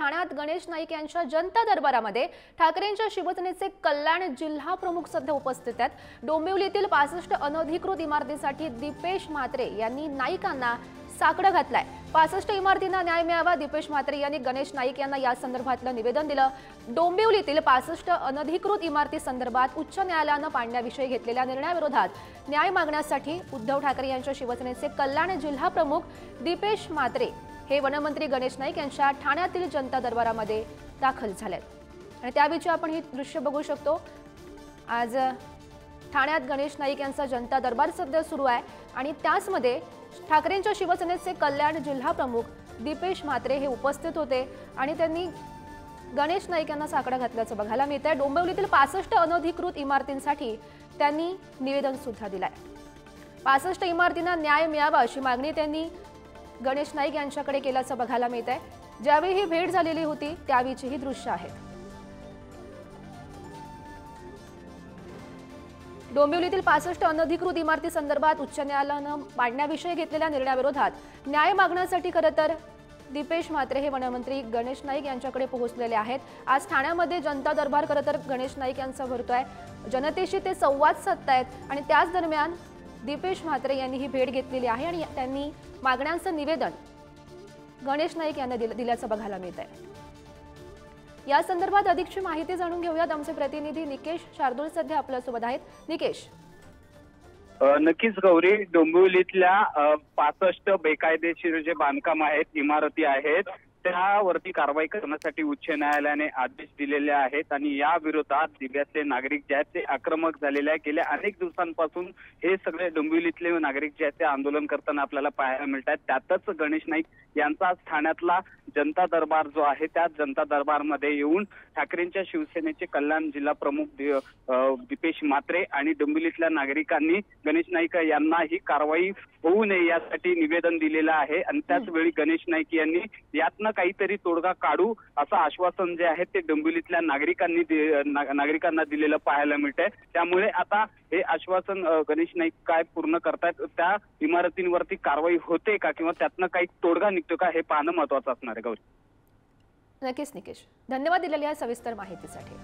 ठाण्यात गणेश नाईक यांच्या जनता दरबारामध्ये ठाकरेंच्या शिवसेनेचे कल्याण जिल्हा प्रमुख सध्या उपस्थित आहेत। डोंबिवलीतील 65 अनधिकृत इमारतीसाठी दीपेश म्हात्रे यांनी नाईकांना साकडं घातलाय। 65 इमारतींना न्याय मिळावा, दीपेश म्हात्रे यांनी गणेश नाईक यांना या संदर्भातलं निवेदन दिलं। डोंबिवलीतील 65 अनधिकृत इमारती संदर्भात उच्च न्यायालयानं पाडण्याविषयी घेतलेल्या निर्णयाविरोधात न्याय मागण्यासाठी उद्धव ठाकरे यांच्या शिवसेनेचे कल्याण जिल्हा प्रमुख दीपेश म्हात्रे हे वनमंत्री गणेश नाईक यांच्या ठाण्यातील जनता दरबारामध्ये दाखल झालेत। आणि त्याविषयी आपण ही दृश्य बघू शकतो। आज ठाण्यात गणेश नाईक यांचा जनता दरबार सध्या सुरू आहे आणि त्याचमध्ये ठाकरेंच्या शिवसेनेचे कल्याण जिल्हा प्रमुख दीपेश म्हात्रे हे उपस्थित होते आणि त्यांनी गणेश नाईक यांना साकडं घातल्याचं बघायला मिळतंय। डोंबिवलीतील 65 अनधिकृत इमारतींसाठी त्यांनी निवेदन सुद्धा दिलंय। 65 इमारतींना न्याय मिळावा अशी मागणी त्यांनी गणेश नाईक यांच्याकडे केल्याचं बघायला मिळतंय। ज्यावेळी ही भेट झालेली होती त्यावेळीची ही दृश्य आहेत। डोंबिवलीतील 65 अनधिकृत इमारती संदर्भात उच्च न्यायालयानं पाडण्याविषयी घेतलेल्या निर्णयाविरोधात न्याय मागण्यासाठी खरं तर दीपेश म्हात्रे हे वनमंत्री गणेश नाईक यांच्याकडे पोहोचलेले आहेत। आज ठाण्यामध्ये जनता दरबार खरं तर गणेश नाईक यांचा भरतोय। जनतेशी ते संवाद साधतायत आणि त्याच दरम्यान दीपेश म्हात्रे यांनी ही भेट घेतलेली आहे आणि त्यांनी मागण्यांचं निवेदन गणेश नाईक यांना दिल्याचं बघायला मिळतंय। या संदर्भात अधिकची माहिती जाणून घेऊयात। आमचे प्रतिनिधी निकेश शार्दूल सध्या आपल्यासोबत आहेत। निकेश, नक्कीच गौरी, डोंबिवलीतल्या 65 बेकायदेशीर जे बांधकाम आहेत, इमारती आहेत, त्यावरती कारवाई करण्यासाठी उच्च न्यायालयाने आदेश दिलेले आहेत आणि या विरोधात जिल्ह्यातले नागरिक जे आहेत ते आक्रमक झालेले आहेत। गेल्या अनेक दिवसांपासून हे सगळे डोंबिवलीतले नागरिक जे आहेत ते आंदोलन करताना आपल्याला पाहायला मिळत आहेत। त्यातच गणेश नाईक यांचा ठाण्यातला जनता दरबार जो आहे त्या जनता दरबारमध्ये येऊन ठाकरेंच्या शिवसेनेचे कल्याण जिल्हा प्रमुख दीपेश म्हात्रे आणि डोंबिवलीतल्या नागरिकांनी गणेश नाईक यांना ही कारवाई होऊ नये यासाठी निवेदन दिलेलं आहे आणि त्याच वेळी गणेश नाईक यांनी यातनं काहीतरी तोडगा काढू असं आश्वासन जे आहे ते डोंबिवलीतल्या नागरिकांना दिलेलं पाहायला मिळतंय। त्यामुळे आता हे आश्वासन गणेश नाईक काय पूर्ण करतायत, त्या इमारतींवरती कारवाई होते का किंवा त्यातनं काही तोडगा निघतो का हे पाहणं महत्त्वाचं असणार आहे। गौरी, नक्कीच निकेश, धन्यवाद दिलेल्या सविस्तर माहितीसाठी।